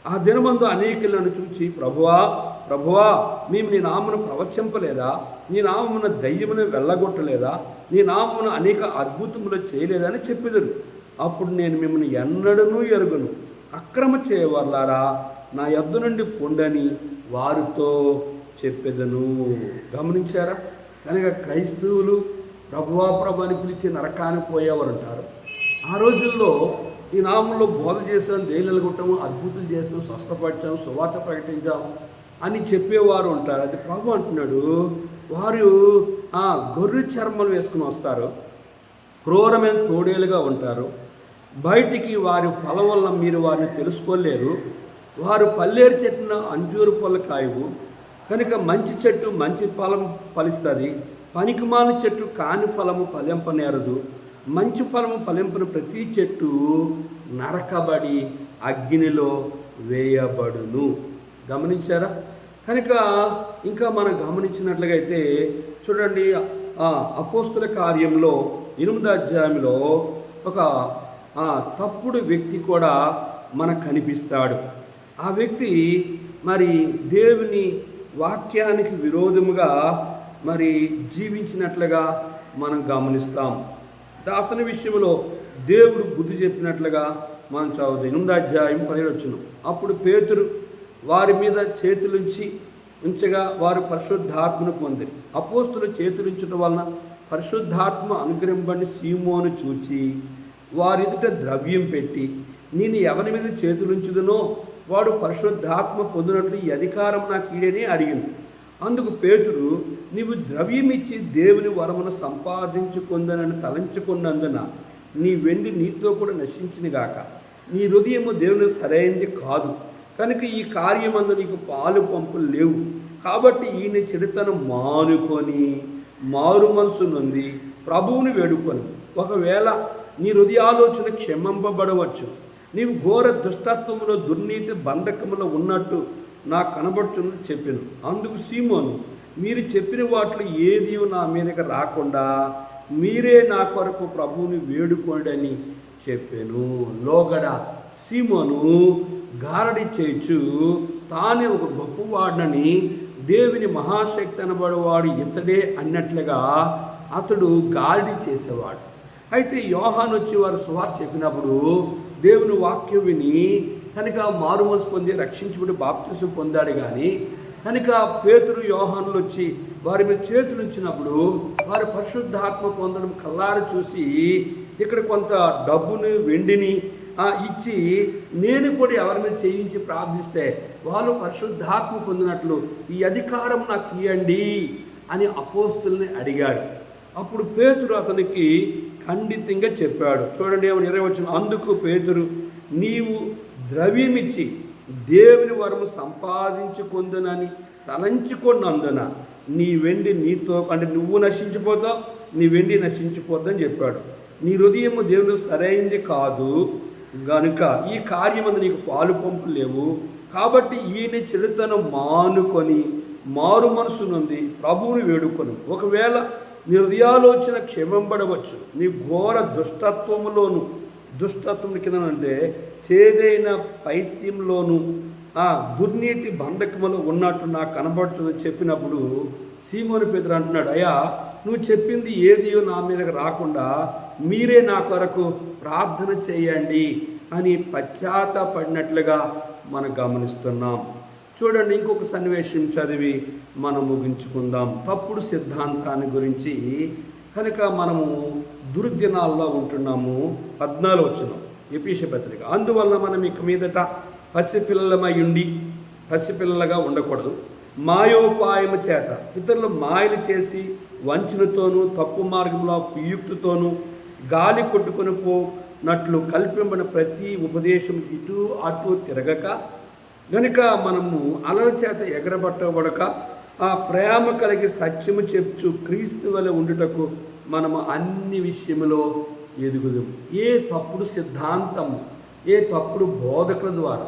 ఆ దినమందు అనేకులు నన్ను చూచి, ప్రభువా ప్రభువా, మేము నీ నామమును ప్రవచింపలేదా? నీ నామమున దయ్యమును వెళ్ళగొట్టలేదా? నీ నామమున అనేక అద్భుతములు చేయలేదని చెప్పెదరు. అప్పుడు నేను మిమ్మల్ని ఎన్నడూ ఎరుగను, అక్రమ చేయవర్లారా, నా యొద్ద నుండి పొండని వారితో చెప్పెదను. గమనించారా? కనుక క్రైస్తవులు ప్రభువా ప్రభు అని పిలిచి నరకానికి పోయేవారు ఉంటారు. ఆ రోజుల్లో ఈ నామంలో బోధ చేసాం, దేనిలు కొట్టాము, అద్భుతం చేసాం, స్వస్థపరిచాం, సువార్త ప్రకటించాం అని చెప్పేవారు ఉంటారు. అది ప్రభు అంటున్నాడు, వారు గొర్రె చర్మలు వేసుకుని వస్తారు, క్రూరమైన తోడేలుగా ఉంటారు. బయటికి వారి ఫలం వల్ల మీరు వారిని తెలుసుకోలేరు. వారు పల్లేరు చెట్టున అంజూరు పళ్ళు కాయవు, కనుక మంచి చెట్టు మంచి ఫలం ఫలిస్తుంది, పనికిమాలిన చెట్టు కాని ఫలము ఫలింపనేరదు. మంచి ఫలము ఫలింపని ప్రతి చెట్టు నరకబడి అగ్నిలో వేయబడును. గమనించారా? కనుక ఇంకా మనం గమనించినట్లుగైతే చూడండి, అపోస్తుల కార్యంలో 8వ అధ్యాయంలో ఒక తప్పుడు వ్యక్తి కూడా మనకు కనిపిస్తాడు. ఆ వ్యక్తి మరి దేవుని వాక్యానికి విరోధముగా మరి జీవించినట్లుగా మనం గమనిస్తాం. అతని విషయంలో దేవుడు బుద్ధి చెప్పినట్లుగా మనం చదువుతాం. 8వ అధ్యాయం 17వ వచనం, అప్పుడు పేతురు వారి మీద చేతులుంచి ఉంచగా వారు పరిశుద్ధాత్మను పొందిరి. అపోస్తులు చేతులుంచడం వలన పరిశుద్ధాత్మ అనుగ్రహింపబడిన సీమోను చూచి వారి ఎదుట ద్రవ్యం పెట్టి, నేను ఎవరి మీద చేతులుంచుదునో వాడు పరిశుద్ధాత్మ పొందినట్లు ఈ అధికారం నాకు ఈడని అడిగింది. అందుకు పేతురు, నీవు ద్రవ్యమిచ్చి దేవుని వరమును సంపాదించుకుందనని తలంచుకున్నందున నీ వెండి నీతో కూడా నశించినగాక, నీ హృదయము దేవునికి సరైనది కాదు, కనుక ఈ కార్యమందు నీకు పాలు పంపులు లేవు. కాబట్టి ఈయన చెడుతనం మానుకొని మారు మనసు నొంది ప్రభువుని వేడుకొని, ఒకవేళ నీ హృదయాలోచన క్షమింపబడవచ్చు, నీవు ఘోర దుష్టత్వములో దుర్నీతి బంధకములో ఉన్నట్టు నాకు కనబడుతున్నది చెప్పాను. అందుకు సీమోను, మీరు చెప్పిన వాటిలో ఏది నా మీదకి రాకుండా మీరే నా కొరకు ప్రభువుని వేడుకోండి అని చెప్పాను. లోగడ సీమోను గారడి చేయొచ్చు తానే ఒక గొప్పవాడినని, దేవుని మహాశక్తి అనబడేవాడు ఇతడే అన్నట్లుగా అతడు గారడి చేసేవాడు. అయితే యోహాను వచ్చి వారు సువార్త చెప్పినప్పుడు దేవుని వాక్యం విని కనుక మారు మనసు పొంది రక్షించబడి బాప్తిసం పొందాడు. కానీ కనుక పేతురు యోహానులు వచ్చి వారి మీద చేతులు ఉంచినప్పుడు వారు పరిశుద్ధాత్మ పొందడం కల్లారు చూసి ఇక్కడ కొంత డబ్బుని వెండిని ఇచ్చి నేను కూడా ఎవరి మీద చేయించి ప్రార్థిస్తే వాళ్ళు పరిశుద్ధాత్మ పొందినట్లు ఈ అధికారం నాకు ఇవ్వండి అని అపోస్తుల్ని అడిగాడు. అప్పుడు పేతురు అతనికి ఖండితంగా చెప్పాడు. చూడండి ఏమని 20 వచనం, అందుకు పేతురు, నీవు ద్రవ్యమిచ్చి దేవుని వరము సంపాదించుకుందునని తలంచుకున్నందున నీ వెండి నీతో, అంటే నువ్వు నశించిపోతావు, నీ వెండి నశించిపోద్దని చెప్పాడు. నీ హృదయము దేవుడు సరైంది కాదు గనుక ఈ కార్యమందు నీకు పాలు పంపులు లేవు. కాబట్టి ఈయన చెడుతనం మానుకొని మారు మనసు నుండి ప్రభువుని వేడుకొని, ఒకవేళ నీ హృదయాలోచన క్షమింపబడవచ్చు. నీ ఘోర దుష్టత్వం కింద అంటే చేదైన పైత్యంలోను ఆ దుర్నీతి బంధకములో ఉన్నట్టు నాకు కనబడుతుందని చెప్పినప్పుడు సీమోను పేతురు అంటున్నాడు, అయ్యా నువ్వు చెప్పింది ఏదియో నా మీదకి రాకుండా మీరే నా కొరకు ప్రార్థన చేయండి అని పశ్చాత్తాపడినట్లుగా మనం గమనిస్తున్నాం. చూడండి, ఇంకొక సన్నివేశం చదివి మనం ముగించుకుందాం. తప్పుడు సిద్ధాంతాన్ని గురించి కనుక మనము దుర్దినాల్లో ఉంటున్నాము. 14 వచనం ఎఫెసీ పత్రిక, అందువలన మనం ఇక మీదట పసిపిల్లలమై ఉండి పసిపిల్లలుగా ఉండకూడదు. మాయోపాయము చేత ఇతరులు మాయలు చేసి వంచనతోనూ తప్పు మార్గంలో కుయుక్తితోనూ గాలి కొట్టుకొని పోనట్లు కల్పింపబడిన ప్రతి ఉపదేశం ఇటు అటు తిరగక గనుక మనము అలల చేత ఎగరబట్టబడక ఆ ప్రేమ కలిగి సత్యము చెప్చు క్రీస్తు వలె ఉండుటకు మనము అన్ని విషయములో ఎదుగుదాము. ఏ తప్పుడు సిద్ధాంతము, ఏ తప్పుడు బోధకుల ద్వారా,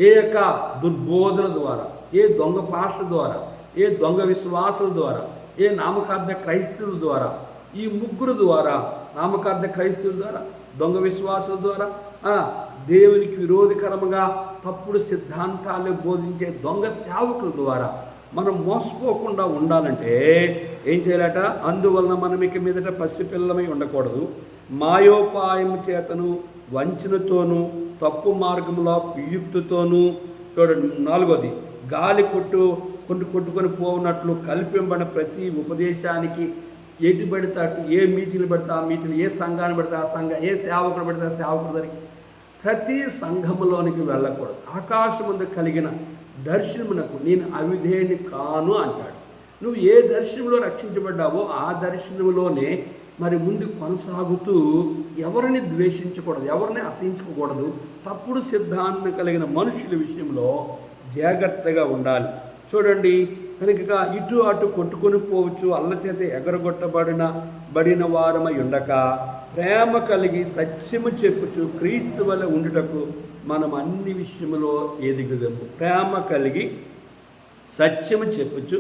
ఏ యొక్క దుర్బోధన ద్వారా, ఏ దొంగ భాష ద్వారా, ఏ దొంగ విశ్వాసుల ద్వారా, ఏ నామకార్థ క్రైస్తవుల ద్వారా, ఈ ముగ్గురు ద్వారా, నామకార్థ క్రైస్తవుల ద్వారా, దొంగ విశ్వాసుల ద్వారా, దేవునికి విరోధకరముగా తప్పుడు సిద్ధాంతాలు బోధించే దొంగ సేవకుల ద్వారా మనం మోసపోకుండా ఉండాలంటే ఏం చేయాలట? అందువలన మనం ఇక మీదట పసిపిల్లమై ఉండకూడదు. మాయోపాయము చేతను వంచనతోనూ తప్పు మార్గంలో కుయుక్తితోనూ, చూడండి 4వది, గాలి కొట్టుకొని పోనట్లు కల్పింపబడిన ప్రతి ఉపదేశానికి ఎటు పడితే అటు, ఏ మీటింగ్లు పెడితే ఆ మీటింగ్, ఏ సంఘాన్ని పెడితే ఆ సంఘం, ఏ సేవకుడు పెడితే ఆ సేవకుడు దగ్గరికి ప్రతి సంఘములోనికి వెళ్ళకూడదు. ఆకాశమందు కలిగిన దర్శనమునకు నేను అవిధేయుని కాను అంటాడు. నువ్వు ఏ దర్శనంలో రక్షించబడ్డావో ఆ దర్శనంలోనే మరి ముందు కొనసాగుతూ ఎవరిని ద్వేషించకూడదు, ఎవరిని అసహించుకోకూడదు. తప్పుడు సిద్ధాంతం కలిగిన మనుషుల విషయంలో జాగ్రత్తగా ఉండాలి. చూడండి, కనుక ఇటు అటు కొట్టుకొని పోవచ్చు, అల్ల చేత ఎగరగొట్టబడిన వారమై ఉండక ప్రేమ కలిగి సత్యము చెప్పుచు క్రీస్తు వలె ఉండుటకు మనం అన్ని విషయములో ఎదుగుదాము. ప్రేమ కలిగి సత్యము చెప్పుచు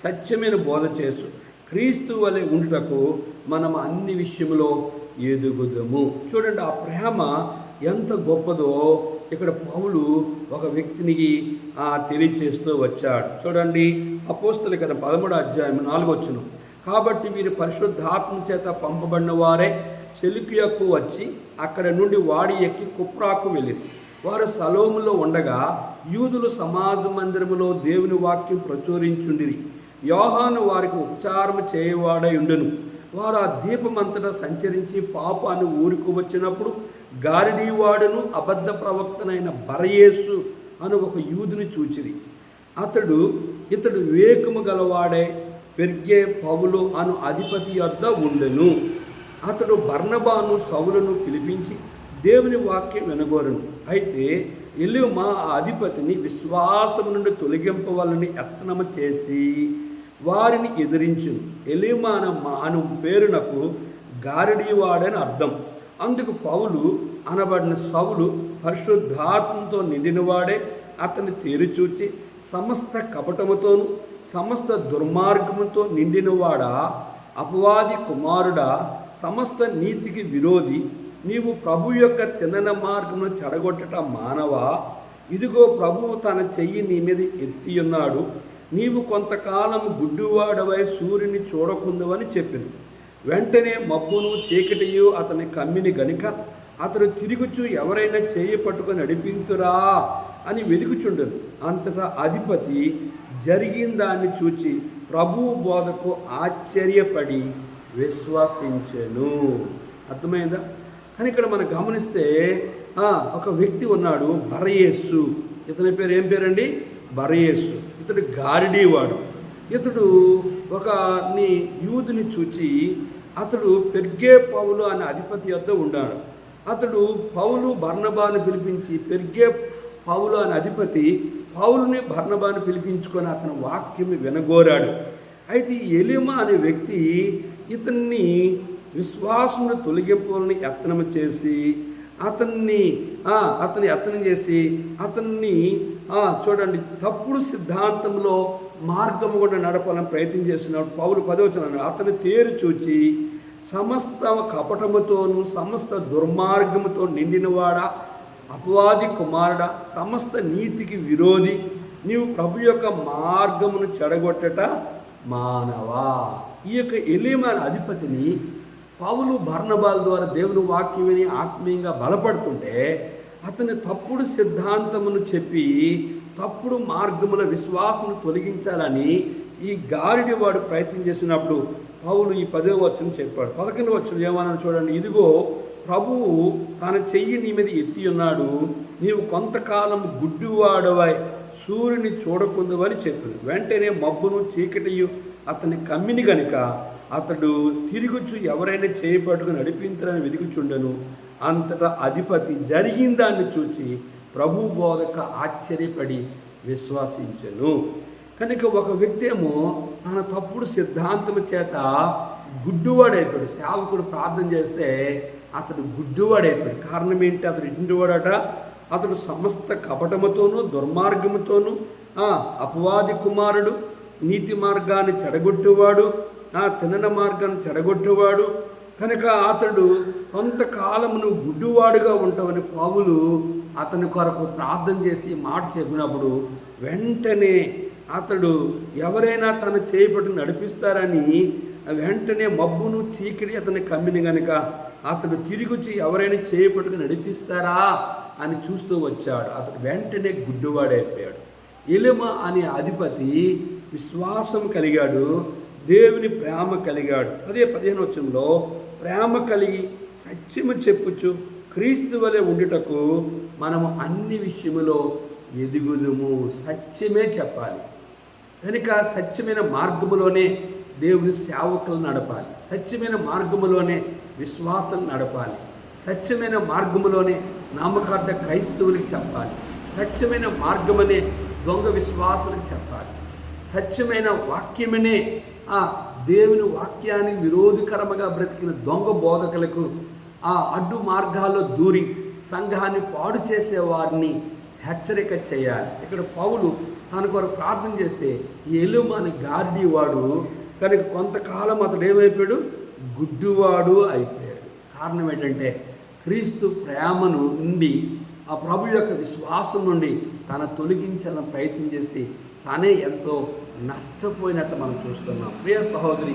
సత్యమైన బోధ చేసు క్రీస్తు వలె ఉండుటకు మనం అన్ని విషయములో ఎదుగుదాము. చూడండి, ఆ ప్రేమ ఎంత గొప్పదో ఇక్కడ పౌలు ఒక వ్యక్తిని తెలియచేస్తూ వచ్చాడు. చూడండి, అపోస్తలుల కార్యం 13వ అధ్యాయం 4వ వచనం, కాబట్టి వీరు పరిశుద్ధాత్మ చేత పంపబడిన వారే సెలూకియాకు వచ్చి అక్కడ నుండి వాడి ఎక్కి కుప్రాకు వెళ్ళింది. వారు సలోములో ఉండగా యూదులు సమాజ మందిరములో దేవుని వాక్యం ప్రచురించుండిరి. యోహాను వారికి ఉపచారము చేయవాడై ఉండెను. వారు ఆ దీపమంతటా సంచరించి పాపాన్ని ఊరికి వచ్చినప్పుడు గారిడీవాడును అబద్ధ ప్రవక్తనైన బరయేసు అని ఒక యూదుని చూచిరి. ఇతడు వివేకము గలవాడే పెర్గే పౌలు అను అధిపతి యొద్ద ఉండెను. అతడు బర్నబాను సౌలును పిలిపించి దేవుని వాక్యం వినగోరను. అయితే ఎలీమా ఆ అధిపతిని విశ్వాసం నుండి తొలగింపవాలని యత్నము చేసి వారిని ఎదిరించును. ఎలీమా అను పేరునకు గారడీవాడని అర్థం. అందుకు పౌలు అనబడిన సౌలు పరిశుద్ధాత్మతో నిండినవాడే అతన్ని తేరిచూచి సమస్త కపటముతోను సమస్త దుర్మార్గముతో నిండినవాడా, అపవాది కుమారుడా, సమస్త నీతికి విరోధి, నీవు ప్రభు యొక్క తిన్నన మార్గమును చెడగొట్టట మానవా? ఇదిగో ప్రభువు తన చెయ్యి నీ మీద ఎత్తి ఉన్నాడు. నీవు కొంతకాలం గుడ్డివాడవై సూర్యుని చూడకుందువని చెప్పింది. వెంటనే మబ్బును చీకటియు అతని కమ్మిని గనుక అతడు తిరుగుచు ఎవరైనా చేయి పట్టుకొని నడిపించురా అని వెదుకుచుండెను. అంతటా అధిపతి జరిగిన దాన్ని చూచి ప్రభువు బోధకు ఆశ్చర్యపడి విశ్వసించెను. అర్థమైందా? కానీ ఇక్కడ మనం గమనిస్తే ఒక వ్యక్తి ఉన్నాడు, బరయేసు. ఇతని పేరు ఏం పేరండి? బరయేసు. ఇతడు గారిడీవాడు. ఇతడు యూదుని చూచి అతడు పెర్గే పౌలు అనే అధిపతి యొద్ద ఉన్నాడు. అతడు పౌలు బర్నబాను పిలిపించి, పెర్గే పౌలు అనే అధిపతి పౌలుని బర్నబాను పిలిపించుకొని అతని వాక్యం వినగోరాడు. అయితే ఎలీమా అనే వ్యక్తి ఇతన్ని విశ్వాసమును తొలగింపాలని యత్నం చేసి అతన్ని యత్నం చేసి అతన్ని చూడండి తప్పుడు సిద్ధాంతంలో మార్గము కూడా నడపాలని ప్రయత్నం చేస్తున్నాడు. పౌలు 10వ వచనం, అతని తేరు చూచి సమస్త కపటముతోను సమస్త దుర్మార్గముతో నిండినవాడా, అపవాది కుమారుడా, సమస్త నీతికి విరోధి, నీవు ప్రభు యొక్క మార్గమును చెడగొట్టట మానవా. ఈ యొక్క ఎలీమా అధిపతిని పౌలు బర్నబాల ద్వారా దేవుని వాక్యం విని ఆత్మీయంగా బలపడుతుంటే అతని తప్పుడు సిద్ధాంతమును చెప్పి తప్పుడు మార్గముల విశ్వాసను తొలగించాలని ఈ గారిడి వాడు ప్రయత్నం చేసినప్పుడు పౌలు ఈ 10వ వచనం చెప్పాడు. 11వ వచనం ఏమన్నా చూడండి, ఇదిగో ప్రభువు తన చెయ్యి నీ మీద ఎత్తి ఉన్నాడు, నీవు కొంతకాలం గుడ్డివాడవై సూర్యుని చూడకుందువని చెప్పింది. వెంటనే మబ్బును చీకటియు అతని కమ్మిని గనుక అతడు తిరుగుచు ఎవరైనా చేయబట్టుకుని నడిపించాలని వెదుకుచుండెను. అంతటా అధిపతి జరిగిన దాన్ని చూచి ప్రభు బోధక ఆశ్చర్యపడి విశ్వాసించెను. కనుక ఒక వ్యక్తి ఏమో తన తప్పుడు సిద్ధాంతం చేత గుడ్డివాడైపోయాడు. సేవకుడు ప్రార్థన చేస్తే అతడు గుడ్డివాడైపోయాడు. కారణం ఏంటి? అతడు ఇంటివాడట. అతడు సమస్త కపటముతోనూ దుర్మార్గముతోనూ అపవాది కుమారుడు, నీతి మార్గాన్ని చెడగొట్టేవాడు, తినన మార్గాన్ని చెడగొట్టేవాడు. కనుక అతడు కొంతకాలమును గుడ్డివాడుగా ఉంటావని పౌలు అతని కొరకు ప్రార్థన చేసి మాట చెప్పినప్పుడు వెంటనే అతడు ఎవరైనా తన చేయబట్టి నడిపిస్తారని వెంటనే మబ్బును చీకటి అతని కమ్మిని గనుక అతడు తిరిగొచ్చి ఎవరైనా చేయబట్టుకు నడిపిస్తారా అని చూస్తూ వచ్చాడు. అతడు వెంటనే గుడ్డివాడైపోయాడు. ఎలీమా అనే అధిపతి విశ్వాసం కలిగాడు, దేవుని ప్రేమ కలిగాడు. అదే 15వ వచనంలో, ప్రేమ కలిగి సత్యము చెప్పుచు క్రీస్తు వలె ఉండుటకు మనము అన్ని విషయములో ఎదుగుదుము. సత్యమే చెప్పాలి కనుక సత్యమైన మార్గములోనే దేవుని సేవకులు నడపాలి, సత్యమైన మార్గములోనే విశ్వాసం నడపాలి, సత్యమైన మార్గములోనే నామకార్థ క్రైస్తవులకు చెప్పాలి, సత్యమైన మార్గమనే దొంగ విశ్వాసాలకు చెప్పాలి, సత్యమైన వాక్యమనే దేవుని వాక్యానికి విరోధకరముగా బ్రతికిన దొంగ బోధకులకు అడ్డు మార్గాల్లో దూరి సంఘాన్ని పాడు చేసే వారిని హెచ్చరిక చేయాలి. ఇక్కడ పౌలు తన కొరకు ప్రార్థన చేస్తే ఎలీమా అనే గార్డీ వాడు కనుక కొంతకాలం అతడు ఏమైపోయాడు? గుడ్డివాడు అయిపోయాడు. కారణం ఏంటంటే క్రీస్తు ప్రేమను నుండి ఆ ప్రభు యొక్క విశ్వాసం నుండి తన తొలగించాలని ప్రయత్నం చేసి తానే ఎంతో నష్టపోయినట్టు మనం చూస్తున్నాం. ప్రియ సహోదరి,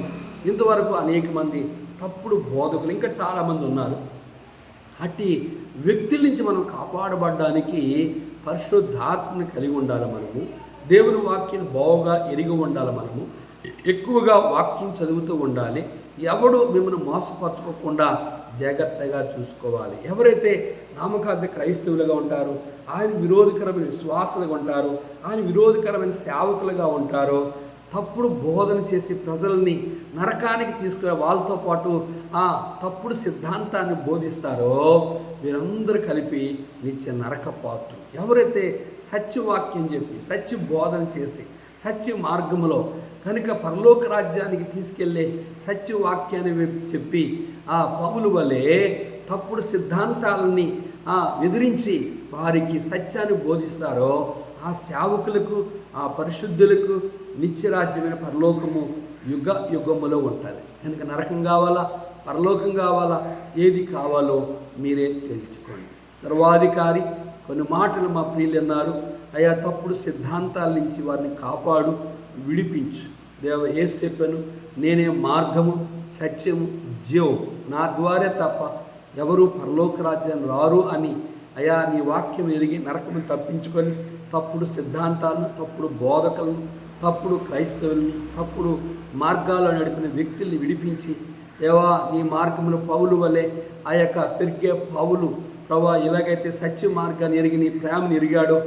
ఇంతవరకు అనేక మంది తప్పుడు బోధకులు ఇంకా చాలామంది ఉన్నారు. అట్టి వ్యక్తుల నుంచి మనం కాపాడబడడానికి పరిశుద్ధాత్మని కలిగి ఉండాలి. మనము దేవుని వాక్యం బాగా ఎరిగి ఉండాలి. మనము ఎక్కువగా వాక్యం చదువుతూ ఉండాలి. ఎవడు మిమ్మల్ని మోసపరచుకోకుండా జాగ్రత్తగా చూసుకోవాలి. ఎవరైతే నామకార్థ క్రైస్తవులుగా ఉంటారో, ఆయన విరోధకరమైన విశ్వాసులుగా ఉంటారో, ఆయన విరోధకరమైన సేవకులుగా ఉంటారో, తప్పుడు బోధన చేసి ప్రజల్ని నరకానికి తీసుకునే వాళ్ళతో పాటు తప్పుడు సిద్ధాంతాన్ని బోధిస్తారో వీరందరూ కలిపి నిత్య నరక పాత్రులు. ఎవరైతే సత్యవాక్యం చెప్పి సత్య బోధన చేసి సత్య మార్గంలో కనుక పరలోక రాజ్యానికి తీసుకెళ్ళే సత్యవాక్యాన్ని చెప్పి పౌలు వలె తప్పుడు సిద్ధాంతాలని ఎదిరించి వారికి సత్యాన్ని బోధిస్తారో ఆ సేవకులకు ఆ పరిశుద్ధులకు నిత్యరాజ్యమైన పరలోకము యుగ యుగములో ఉంటుంది. కనుక నరకం కావాలా, పరలోకం కావాలా, ఏది కావాలో మీరే తెలుసుకోండి. సర్వాధికారి కొన్ని మాటలు మా ప్రియులు అన్నారు, అయా తప్పుడు సిద్ధాంతాల నుంచి వారిని కాపాడు, విడిపించు. యేసు చెప్పాను, నేనే మార్గము సత్యము జీవం, నా ద్వారా తప్ప ఎవరు పరలోక రాజ్యాన్ని రారు అని. అయా నీ వాక్యం ఎరిగి నరకము తప్పించుకొని తప్పుడు సిద్ధాంతాలను, తప్పుడు బోధకులను, తప్పుడు క్రైస్తవుల్ని, తప్పుడు మార్గాల్లో నడిపిన వ్యక్తుల్ని విడిపించి దేవా నీ మార్గములు పౌలు వలె ఆ యొక్క పెరిగే పౌలు ప్రభా ఎలాగైతే సత్య మార్గాన్ని ఎరిగి నీ ప్రేమను ఎరిగాడో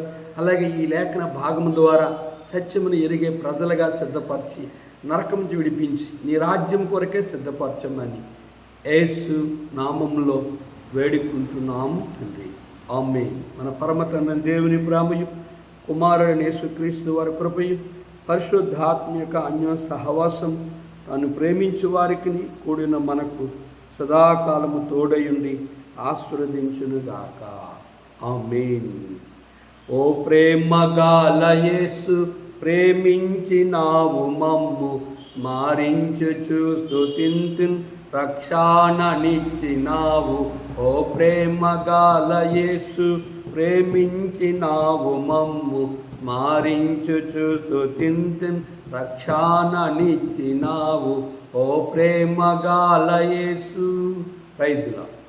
అలాగే ఈ లేఖన భాగము ద్వారా సత్యమును ఎరిగే ప్రజలుగా సిద్ధపరిచి నరకం నుంచి విడిపించి నీ రాజ్యం కొరకే సిద్ధపరచమని యేసు నామంలో వేడుకుంటున్నాము తండ్రి. ఆమేన్. మన పరమ తండ్రి దేవుని ప్రేమయు, కుమారుడైన యేసుక్రీస్తు వారి కృపయు, పరిశుద్ధాత్మ యొక్క అన్య సహవాసం తాను ప్రేమించు వారికి కూడిన మనకు సదాకాలము తోడయుండి ఆశీర్వదించునుగాక. ఆమేన్. ఓ ప్రేమగల యేసు, ప్రేమించినావు మమ్ము, స్మరించుచు స్తుతింతున్ రక్షణనిచ్చినావు. ఓ ప్రేమగల యేసు, ప్రేమించినావు మమ్ము, స్మరించుచు స్తుతింతున్ రక్షణనిచ్చినావు. ఓ ప్రేమగల యేసు. Praise the lord.